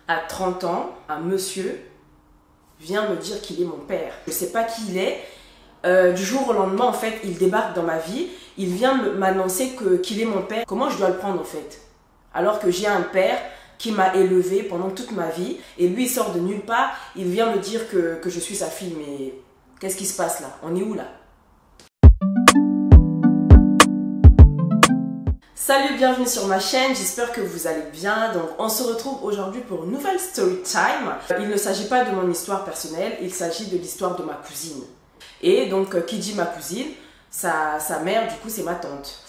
À 30 ans, un monsieur vient me dire qu'il est mon père. Je ne sais pas qui il est. Du jour au lendemain, en fait, il débarque dans ma vie. Il vient m'annoncer qu'il est mon père. Comment je dois le prendre, en fait? Alors que j'ai un père qui m'a élevé pendant toute ma vie. Et lui, il sort de nulle part. Il vient me dire que je suis sa fille. Mais qu'est-ce qui se passe là? On est où là? Salut, bienvenue sur ma chaîne, j'espère que vous allez bien. Donc on se retrouve aujourd'hui pour une nouvelle story time. Il ne s'agit pas de mon histoire personnelle, il s'agit de l'histoire de ma cousine. Et donc qui dit ma cousine, sa mère du coup c'est ma tante.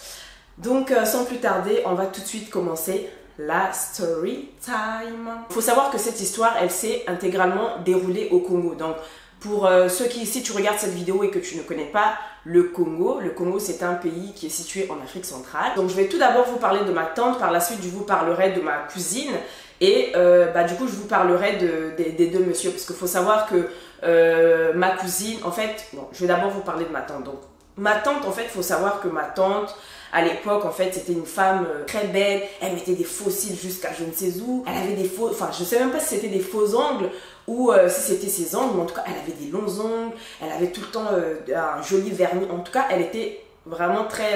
Donc sans plus tarder, on va tout de suite commencer la story time. Il faut savoir que cette histoire, elle s'est intégralement déroulée au Congo. Donc pour ceux qui, si tu regardes cette vidéo et que tu ne connais pas le Congo c'est un pays qui est situé en Afrique centrale. Donc je vais tout d'abord vous parler de ma tante, par la suite je vous parlerai de ma cousine et du coup je vous parlerai des deux messieurs, parce qu'il faut savoir que ma cousine, en fait, bon, je vais d'abord vous parler de ma tante. Donc ma tante, en fait, il faut savoir que ma tante, à l'époque, en fait, c'était une femme très belle. Elle mettait des faux cils jusqu'à je ne sais où. Elle avait des faux... Enfin, je ne sais même pas si c'était des faux ongles ou si c'était ses ongles. Mais en tout cas, elle avait des longs ongles. Elle avait tout le temps un joli vernis. En tout cas, elle était vraiment très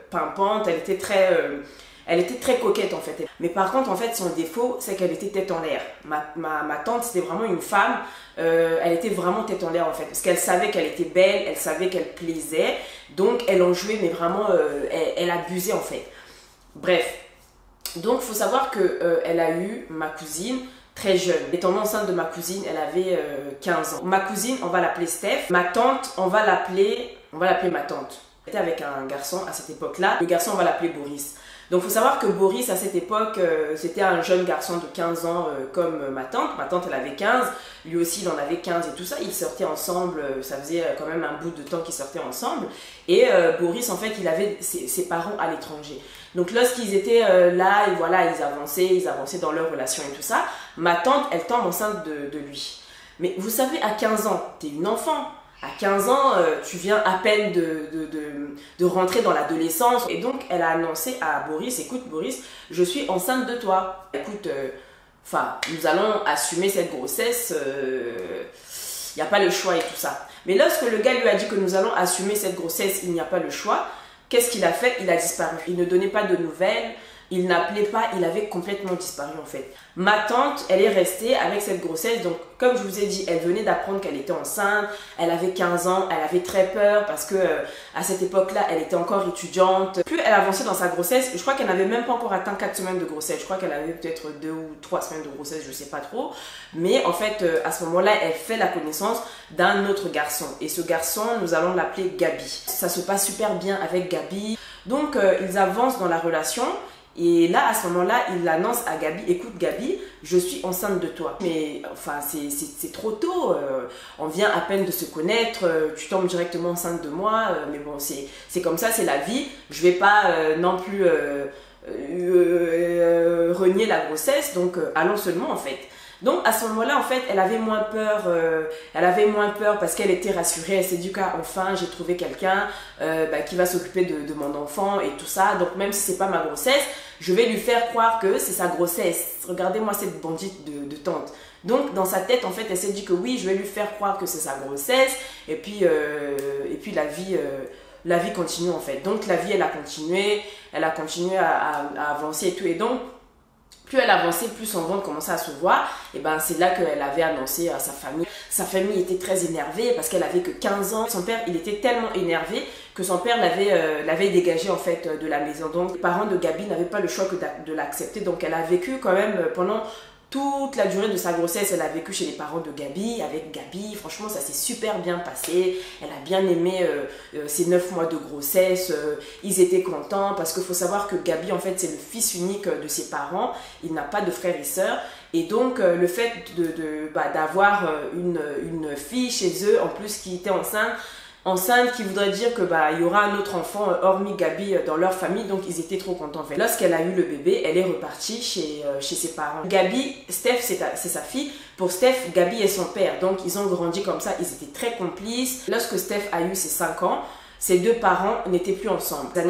pimpante. Elle était très coquette, en fait. Mais par contre, en fait, son défaut, c'est qu'elle était tête en l'air. Ma tante, c'était vraiment une femme. Elle était vraiment tête en l'air, en fait. Parce qu'elle savait qu'elle était belle, elle savait qu'elle plaisait. Donc, elle en jouait, mais vraiment, elle abusait, en fait. Bref. Donc, il faut savoir qu'elle a eu ma cousine très jeune. Étant enceinte de ma cousine, elle avait 15 ans. Ma cousine, on va l'appeler Steph. Ma tante, on va l'appeler ma tante. Elle était avec un garçon à cette époque-là. Le garçon, on va l'appeler Boris. Donc, il faut savoir que Boris, à cette époque, c'était un jeune garçon de 15 ans comme ma tante. Ma tante, elle avait 15. Lui aussi, il en avait 15 et tout ça. Ils sortaient ensemble. Ça faisait quand même un bout de temps qu'ils sortaient ensemble. Et Boris, en fait, il avait ses parents à l'étranger. Donc, lorsqu'ils étaient là, et voilà, ils avançaient dans leur relation et tout ça. Ma tante, elle tombe enceinte de lui. Mais vous savez, à 15 ans, t'es une enfant. À 15 ans, tu viens à peine de rentrer dans l'adolescence. Et donc, elle a annoncé à Boris, écoute Boris, je suis enceinte de toi. Écoute, nous allons assumer cette grossesse, il n'y a pas le choix et tout ça. Mais lorsque le gars lui a dit que nous allons assumer cette grossesse, il n'y a pas le choix, qu'est-ce qu'il a fait? Il a disparu. Il ne donnait pas de nouvelles. Il n'appelait pas, il avait complètement disparu en fait. Ma tante, elle est restée avec cette grossesse. Donc, comme je vous ai dit, elle venait d'apprendre qu'elle était enceinte. Elle avait 15 ans, elle avait très peur parce que à cette époque-là, elle était encore étudiante. Plus elle avançait dans sa grossesse, je crois qu'elle n'avait même pas encore atteint 4 semaines de grossesse. Je crois qu'elle avait peut-être 2 ou 3 semaines de grossesse, je ne sais pas trop. Mais en fait, à ce moment-là, elle fait la connaissance d'un autre garçon. Et ce garçon, nous allons l'appeler Gabi. Ça se passe super bien avec Gabi. Donc, ils avancent dans la relation. Et là, à ce moment-là, il annonce à Gabi, écoute Gabi, je suis enceinte de toi. Mais enfin, c'est trop tôt, on vient à peine de se connaître, tu tombes directement enceinte de moi, mais bon, c'est comme ça, c'est la vie. Je vais pas non plus renier la grossesse, donc allons seulement en fait. Donc à ce moment-là, en fait, elle avait moins peur parce qu'elle était rassurée. Elle s'est dit qu'enfin j'ai trouvé quelqu'un qui va s'occuper de mon enfant et tout ça. Donc même si c'est pas ma grossesse, je vais lui faire croire que c'est sa grossesse. Regardez-moi cette bandite de tante. Donc dans sa tête, en fait, elle s'est dit que oui, je vais lui faire croire que c'est sa grossesse. Et puis la vie continue en fait. Donc la vie, elle a continué à avancer et tout. Et donc plus elle avançait, plus son ventre commençait à se voir. Et ben c'est là qu'elle avait annoncé à sa famille. Sa famille était très énervée parce qu'elle avait que 15 ans. Son père, il était tellement énervé que son père l'avait dégagé en fait de la maison. Donc les parents de Gabi n'avaient pas le choix que de l'accepter. Donc elle a vécu quand même pendant toute la durée de sa grossesse, elle a vécu chez les parents de Gabi, avec Gabi. Franchement, ça s'est super bien passé. Elle a bien aimé ses 9 mois de grossesse. Ils étaient contents parce qu'il faut savoir que Gabi, en fait, c'est le fils unique de ses parents. Il n'a pas de frères et sœurs. Et donc, le fait d'avoir une fille chez eux, en plus qui était enceinte, qui voudrait dire que il y aura un autre enfant hormis Gabi dans leur famille, donc ils étaient trop contents en fait. Lorsqu'elle a eu le bébé, elle est repartie chez ses parents. Gabi, Steph c'est sa fille. Pour Steph, Gabi est son père, donc ils ont grandi comme ça, ils étaient très complices. Lorsque Steph a eu ses 5 ans, Ses deux parents n'étaient plus ensemble. Les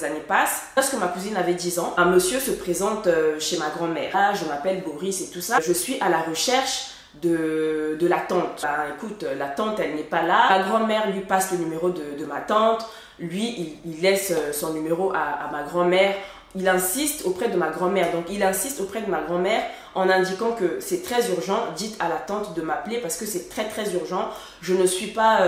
années passent. Lorsque ma cousine avait 10 ans, un monsieur se présente chez ma grand-mère. Ah, je m'appelle Boris et tout ça. Je suis à la recherche de la tante. Ben, écoute, la tante, elle n'est pas là. Ma grand-mère lui passe le numéro de ma tante. Lui, il laisse son numéro à ma grand-mère. Il insiste auprès de ma grand-mère. Donc, il insiste auprès de ma grand-mère en indiquant que c'est très urgent. Dites à la tante de m'appeler parce que c'est très très urgent. Je ne suis pas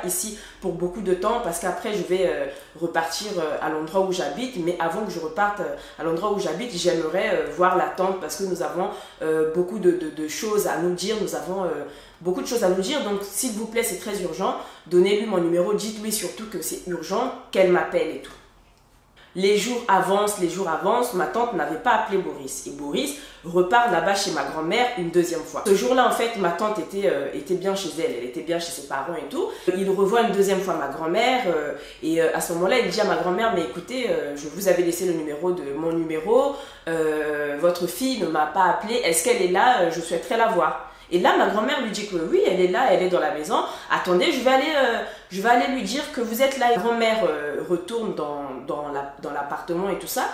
ici pour beaucoup de temps parce qu'après je vais repartir à l'endroit où j'habite. Mais avant que je reparte à l'endroit où j'habite, j'aimerais voir la tante parce que nous avons beaucoup de choses à nous dire. Nous avons beaucoup de choses à nous dire. Donc, s'il vous plaît, c'est très urgent. Donnez-lui mon numéro. Dites-lui surtout que c'est urgent, qu'elle m'appelle et tout. Les jours avancent, ma tante n'avait pas appelé Boris. Et Boris repart là-bas chez ma grand-mère une deuxième fois. Ce jour-là, en fait, ma tante était bien chez elle était bien chez ses parents et tout. Il revoit une deuxième fois ma grand-mère et à ce moment-là, il dit à ma grand-mère, mais écoutez, je vous avais laissé mon numéro, votre fille ne m'a pas appelé, est-ce qu'elle est là? Je souhaiterais la voir. Et là, ma grand-mère lui dit que oui, elle est là, elle est dans la maison. Attendez, je vais aller lui dire que vous êtes là. Ma grand-mère retourne dans l'appartement et tout ça.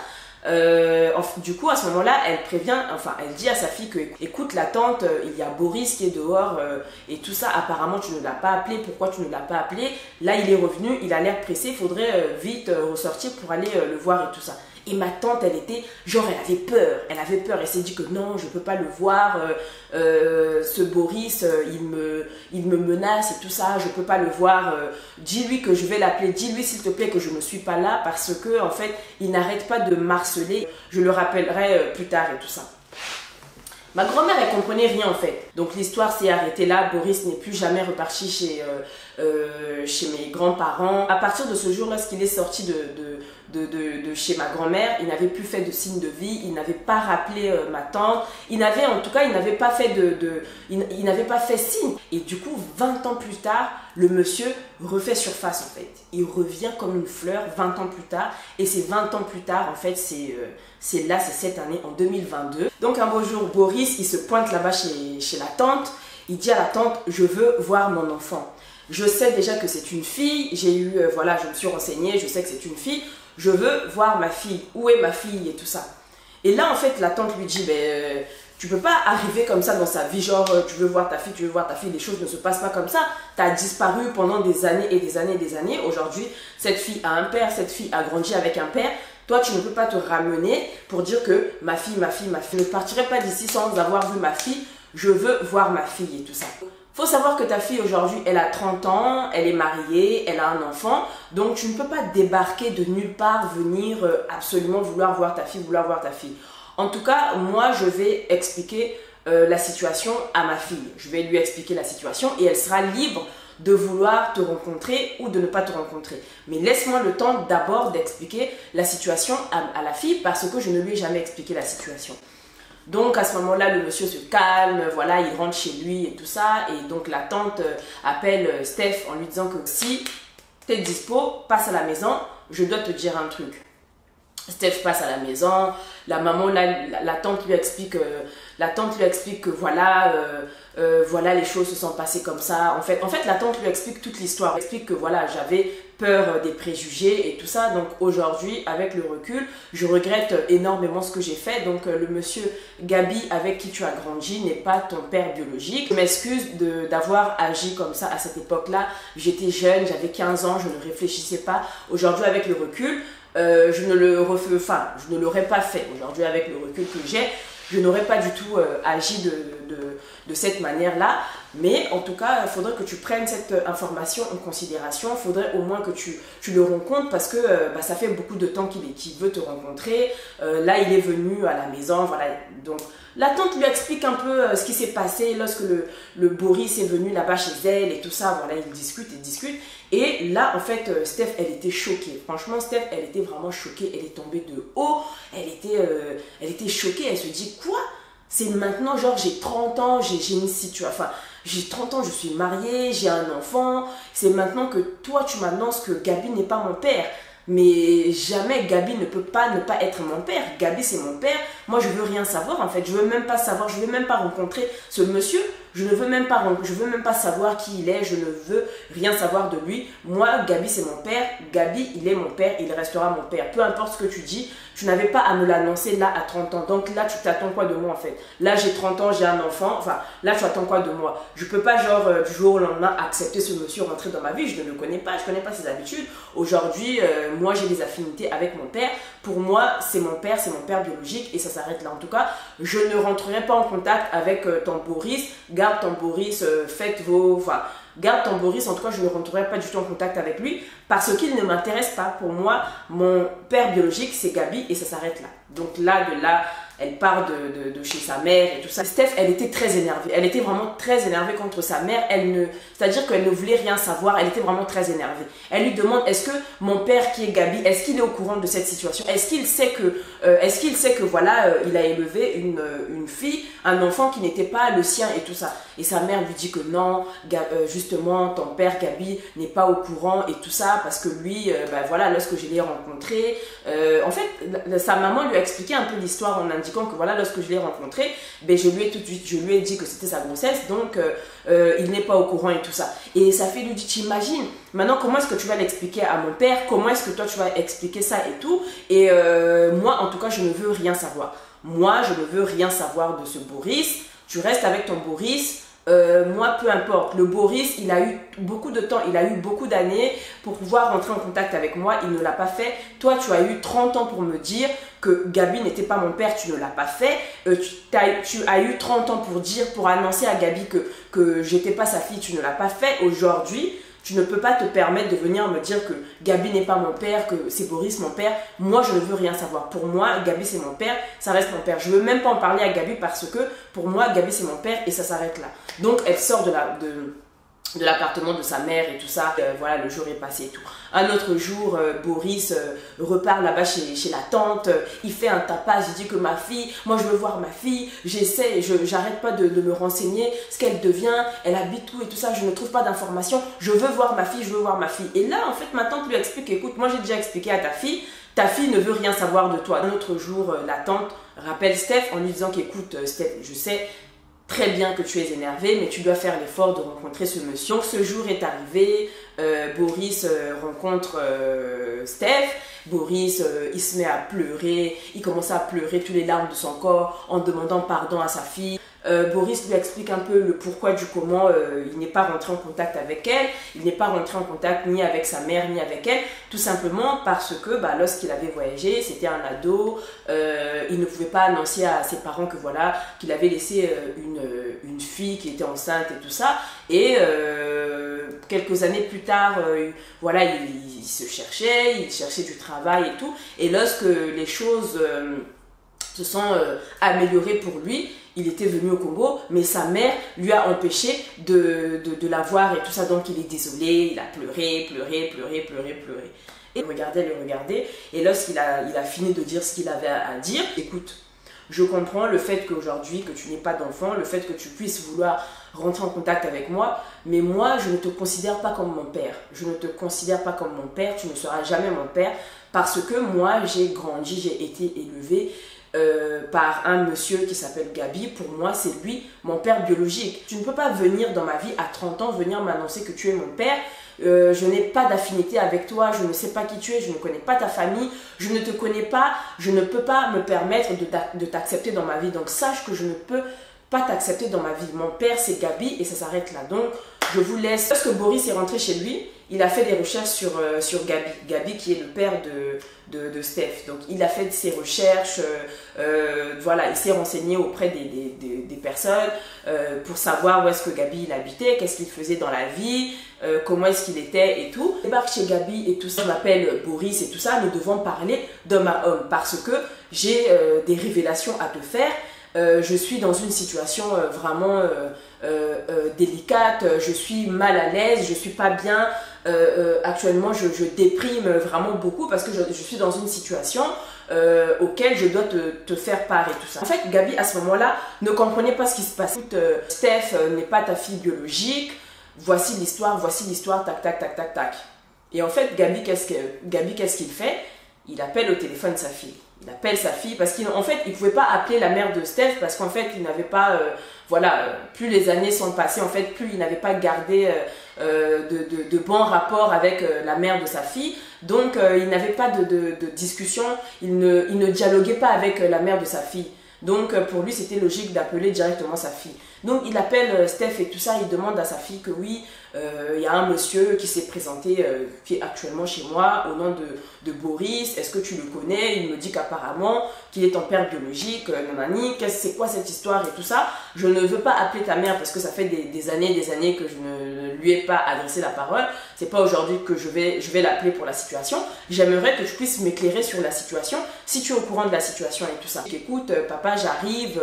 Du coup, à ce moment-là, elle dit à sa fille que, écoute, la tante, il y a Boris qui est dehors et tout ça. Apparemment, tu ne l'as pas appelé. Pourquoi tu ne l'as pas appelé? Là, il est revenu, il a l'air pressé. Il faudrait vite ressortir pour aller le voir et tout ça. Et ma tante, elle avait peur, elle s'est dit que non, je ne peux pas le voir, ce Boris, il me menace et tout ça, je ne peux pas le voir, dis-lui que je vais l'appeler, dis-lui s'il te plaît que je ne suis pas là parce que en fait, il n'arrête pas de m'harceler, je le rappellerai plus tard et tout ça. Ma grand-mère, elle comprenait rien en fait. Donc l'histoire s'est arrêtée là. Boris n'est plus jamais reparti chez mes grands-parents. À partir de ce jour, lorsqu'il est sorti de chez ma grand-mère, il n'avait plus fait de signe de vie. Il n'avait pas rappelé ma tante. Il n'avait pas fait il n'avait pas fait signe. Et du coup, 20 ans plus tard, le monsieur refait surface en fait. Il revient comme une fleur 20 ans plus tard. Et c'est 20 ans plus tard, en fait, c'est cette année, en 2022. Donc un beau jour, Boris, il se pointe là-bas chez la tante. Il dit à la tante, je veux voir mon enfant. Je sais déjà que c'est une fille. Je me suis renseignée, je sais que c'est une fille. Je veux voir ma fille. Où est ma fille et tout ça. Et là, en fait, la tante lui dit, tu peux pas arriver comme ça dans sa vie, genre tu veux voir ta fille, les choses ne se passent pas comme ça. Tu as disparu pendant des années et des années et des années. Aujourd'hui, cette fille a un père, cette fille a grandi avec un père. Toi, tu ne peux pas te ramener pour dire que ma fille. Je ne partirai pas d'ici sans avoir vu ma fille. Je veux voir ma fille et tout ça. Faut savoir que ta fille aujourd'hui, elle a 30 ans, elle est mariée, elle a un enfant. Donc, tu ne peux pas débarquer de nulle part, venir absolument vouloir voir ta fille. En tout cas, moi, je vais expliquer la situation à ma fille. Je vais lui expliquer la situation et elle sera libre de vouloir te rencontrer ou de ne pas te rencontrer. Mais laisse-moi le temps d'abord d'expliquer la situation à la fille parce que je ne lui ai jamais expliqué la situation. Donc à ce moment-là, le monsieur se calme, voilà, il rentre chez lui et tout ça. Et donc la tante appelle Steph en lui disant que si tu es dispo, passe à la maison, je dois te dire un truc. Steph passe à la maison, la maman, la tante lui explique que voilà, voilà, les choses se sont passées comme ça. En fait, la tante lui explique toute l'histoire. Elle explique que voilà, j'avais peur des préjugés et tout ça. Donc aujourd'hui, avec le recul, je regrette énormément ce que j'ai fait. Donc le monsieur Gabi avec qui tu as grandi n'est pas ton père biologique. Je m'excuse d'avoir agi comme ça à cette époque-là. J'étais jeune, j'avais 15 ans, je ne réfléchissais pas. Aujourd'hui, avec le recul, je ne l'aurais pas fait. Aujourd'hui, avec le recul que j'ai, je n'aurais pas du tout agi de cette manière-là. Mais en tout cas, il faudrait que tu prennes cette information en considération. Il faudrait au moins que tu le rencontres parce que ça fait beaucoup de temps qu'il veut te rencontrer. Là, il est venu à la maison. Voilà. Donc, la tante lui explique un peu ce qui s'est passé lorsque le Boris est venu là-bas chez elle et tout ça. Voilà, ils discutent. Et là, en fait, Steph, elle était choquée. Franchement, Steph, elle était vraiment choquée. Elle est tombée de haut. Elle était choquée. Elle se dit, quoi? C'est maintenant, genre, j'ai 30 ans, j'ai une situation... Enfin, j'ai 30 ans, je suis mariée, j'ai un enfant. C'est maintenant que toi, tu m'annonces que Gabi n'est pas mon père. Mais jamais Gabi ne peut pas ne pas être mon père. Gabi, c'est mon père. Moi, je veux rien savoir, en fait. Je veux même pas savoir, je veux même pas rencontrer ce monsieur. je ne veux même pas savoir qui il est, je ne veux rien savoir de lui. Moi, Gabi, c'est mon père, Gabi, il est mon père, il restera mon père. Peu importe ce que tu dis, tu n'avais pas à me l'annoncer là à 30 ans. Donc là, tu t'attends quoi de moi en fait? Là, j'ai 30 ans, j'ai un enfant, enfin, là, tu attends quoi de moi? Je peux pas, genre, du jour au lendemain, accepter ce monsieur rentrer dans ma vie, je ne le connais pas, je connais pas ses habitudes. Aujourd'hui, moi, j'ai des affinités avec mon père. Pour moi, c'est mon père biologique et ça s'arrête là. En tout cas, je ne rentrerai pas en contact avec ton Boris. Garde ton Boris, faites vos... Enfin, garde ton Boris, en tout cas, je ne rentrerai pas du tout en contact avec lui parce qu'il ne m'intéresse pas. Pour moi, mon père biologique, c'est Gabi et ça s'arrête là. Donc là, de là, elle part de chez sa mère et tout ça. Steph, elle était très énervée. Elle était vraiment très énervée contre sa mère. C'est-à-dire qu'elle ne voulait rien savoir. Elle était vraiment très énervée. Elle lui demande, est-ce que mon père qui est Gabi, est-ce qu'il est au courant de cette situation? Est-ce qu'il sait que voilà, il a élevé une fille, un enfant qui n'était pas le sien et tout ça. Et sa mère lui dit que non, justement, ton père Gabi n'est pas au courant et tout ça parce que lui, ben voilà, lorsque je l'ai rencontré, en fait, sa maman lui a expliqué un peu l'histoire en indiquant que voilà, lorsque je l'ai rencontré, ben, je lui ai dit que c'était sa grossesse, donc il n'est pas au courant et tout ça. Et sa fille lui dit, t'imagines, maintenant comment est-ce que tu vas l'expliquer à mon père, comment est-ce que toi tu vas expliquer ça et tout, et moi en tout cas je ne veux rien savoir. Moi je ne veux rien savoir de ce Boris, tu restes avec ton Boris. Moi, peu importe. Le Boris, il a eu beaucoup de temps, il a eu beaucoup d'années pour pouvoir rentrer en contact avec moi. Il ne l'a pas fait. Toi, tu as eu 30 ans pour me dire que Gabi n'était pas mon père. Tu ne l'as pas fait. Tu as eu 30 ans pour annoncer à Gabi que j'étais pas sa fille. Tu ne l'as pas fait. Aujourd'hui, tu ne peux pas te permettre de venir me dire que Gabi n'est pas mon père, que c'est Boris mon père. Moi, je ne veux rien savoir. Pour moi, Gabi c'est mon père, ça reste mon père. Je ne veux même pas en parler à Gabi parce que pour moi, Gabi c'est mon père et ça s'arrête là. Donc, elle sort de l'appartement de sa mère et tout ça. Voilà, le jour est passé et tout. Un autre jour, Boris repart là-bas chez la tante. Il fait un tapage. Il dit que ma fille, moi je veux voir ma fille. J'arrête pas de me renseigner ce qu'elle devient. Elle habite où et tout ça. Je ne trouve pas d'informations. Je veux voir ma fille, je veux voir ma fille. Et là, en fait, ma tante lui explique, écoute, moi j'ai déjà expliqué à ta fille ne veut rien savoir de toi. Un autre jour, la tante rappelle Steph en lui disant qu'écoute, Steph, je sais très bien que tu es énervé, mais tu dois faire l'effort de rencontrer ce monsieur. Donc ce jour est arrivé, Boris rencontre Steph. Boris, il se met à pleurer, il commence à pleurer toutes les larmes de son corps en demandant pardon à sa fille. Boris lui explique un peu le pourquoi du comment il n'est pas rentré en contact avec elle, il n'est pas rentré en contact ni avec sa mère ni avec elle, tout simplement parce que lorsqu'il avait voyagé, c'était un ado, il ne pouvait pas annoncer à ses parents que voilà, qu'il avait laissé une fille qui était enceinte et tout ça, et quelques années plus tard, voilà, il se cherchait, il cherchait du travail et tout, et lorsque les choses se sont améliorées pour lui, il était venu au Congo, mais sa mère lui a empêché de la voir et tout ça. Donc il est désolé, il a pleuré. Et il le regardait. Et lorsqu'il a fini de dire ce qu'il avait à dire, écoute, je comprends le fait qu'aujourd'hui, que tu n'aies pas d'enfant, le fait que tu puisses vouloir rentrer en contact avec moi, mais moi, je ne te considère pas comme mon père. Je ne te considère pas comme mon père, tu ne seras jamais mon père, parce que moi, j'ai grandi, j'ai été élevée par un monsieur qui s'appelle Gabi. Pour moi, c'est lui, mon père biologique. Tu ne peux pas venir dans ma vie à 30 ans, venir m'annoncer que tu es mon père. Je n'ai pas d'affinité avec toi, je ne sais pas qui tu es, je ne connais pas ta famille, je ne te connais pas, je ne peux pas me permettre de t'accepter dans ma vie. Donc sache que je ne peux pas t'accepter dans ma vie. Mon père, c'est Gabi et ça s'arrête là. Donc, je vous laisse. Lorsque Boris est rentré chez lui, il a fait des recherches sur Gabi. Gabi qui est le père de Steph. Donc, il a fait ses recherches. Voilà, il s'est renseigné auprès des personnes pour savoir où est-ce que Gabi il habitait, qu'est-ce qu'il faisait dans la vie, comment est-ce qu'il était et tout. Je débarque chez Gabi et tout ça, je m'appelle Boris et tout ça. Nous devons parler d'homme à homme parce que j'ai des révélations à te faire. Je suis dans une situation vraiment délicate, je suis mal à l'aise, je suis pas bien, actuellement je déprime vraiment beaucoup parce que je suis dans une situation auquel je dois te faire part et tout ça. En fait, Gabi à ce moment-là ne comprenait pas ce qui se passait. Steph n'est pas ta fille biologique, voici l'histoire, tac, tac, tac, tac, tac. Et en fait, Gabi, qu'est-ce qu'il fait? Il appelle au téléphone sa fille. Il appelle sa fille parce qu'en fait, il ne pouvait pas appeler la mère de Steph parce qu'en fait, il n'avait pas, voilà, plus les années sont passées, en fait, plus il n'avait pas gardé de bons rapports avec la mère de sa fille. Donc, il n'avait pas de discussion, il ne dialoguait pas avec la mère de sa fille. Donc, pour lui, c'était logique d'appeler directement sa fille. Donc, il appelle Steph et tout ça, il demande à sa fille que oui, il y a un monsieur qui s'est présenté, qui est actuellement chez moi, au nom de Boris, est-ce que tu le connais? Il me dit qu'apparemment, qu'il est ton père biologique, nanani, c'est quoi cette histoire et tout ça. Je ne veux pas appeler ta mère parce que ça fait des années que je ne lui ai pas adressé la parole. C'est pas aujourd'hui que je vais l'appeler pour la situation. J'aimerais que tu puisses m'éclairer sur la situation, si tu es au courant de la situation et tout ça. Écoute, papa, j'arrive,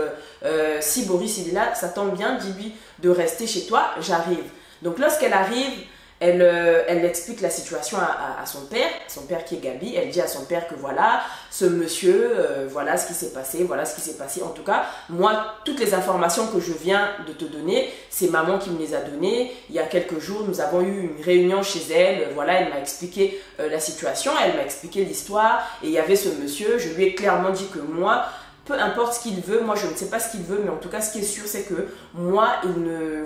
si Boris il est là, ça tombe bien, dis-lui de rester chez toi, j'arrive. Donc lorsqu'elle arrive, elle explique la situation à son père qui est Gabi. Elle dit à son père que voilà, ce monsieur, voilà ce qui s'est passé, voilà ce qui s'est passé. En tout cas, moi, toutes les informations que je viens de te donner, c'est maman qui me les a données. Il y a quelques jours, nous avons eu une réunion chez elle. Voilà, elle m'a expliqué la situation, elle m'a expliqué l'histoire. Et il y avait ce monsieur, je lui ai clairement dit que moi, peu importe ce qu'il veut, moi je ne sais pas ce qu'il veut, mais en tout cas ce qui est sûr c'est que moi il ne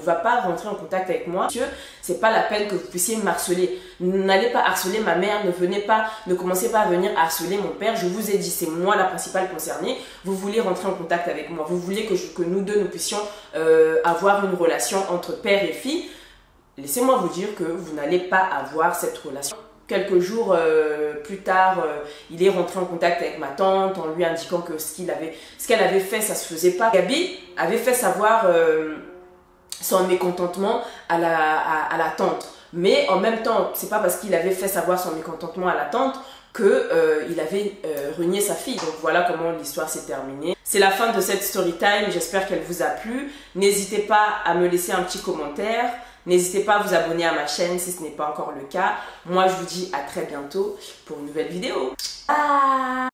va pas rentrer en contact avec moi. Monsieur, c'est pas la peine que vous puissiez m'harceler. N'allez pas harceler ma mère, ne commencez pas à venir harceler mon père. Je vous ai dit, c'est moi la principale concernée. Vous voulez rentrer en contact avec moi, vous voulez que nous deux nous puissions avoir une relation entre père et fille. Laissez-moi vous dire que vous n'allez pas avoir cette relation. Quelques jours plus tard, il est rentré en contact avec ma tante en lui indiquant que ce qu'elle avait fait, ça se faisait pas. Gabi avait fait savoir son mécontentement à la tante. Mais en même temps, c'est pas parce qu'il avait fait savoir son mécontentement à la tante qu'il avait renié sa fille. Donc voilà comment l'histoire s'est terminée. C'est la fin de cette story time, j'espère qu'elle vous a plu. N'hésitez pas à me laisser un petit commentaire. N'hésitez pas à vous abonner à ma chaîne si ce n'est pas encore le cas. Moi, je vous dis à très bientôt pour une nouvelle vidéo. Bye!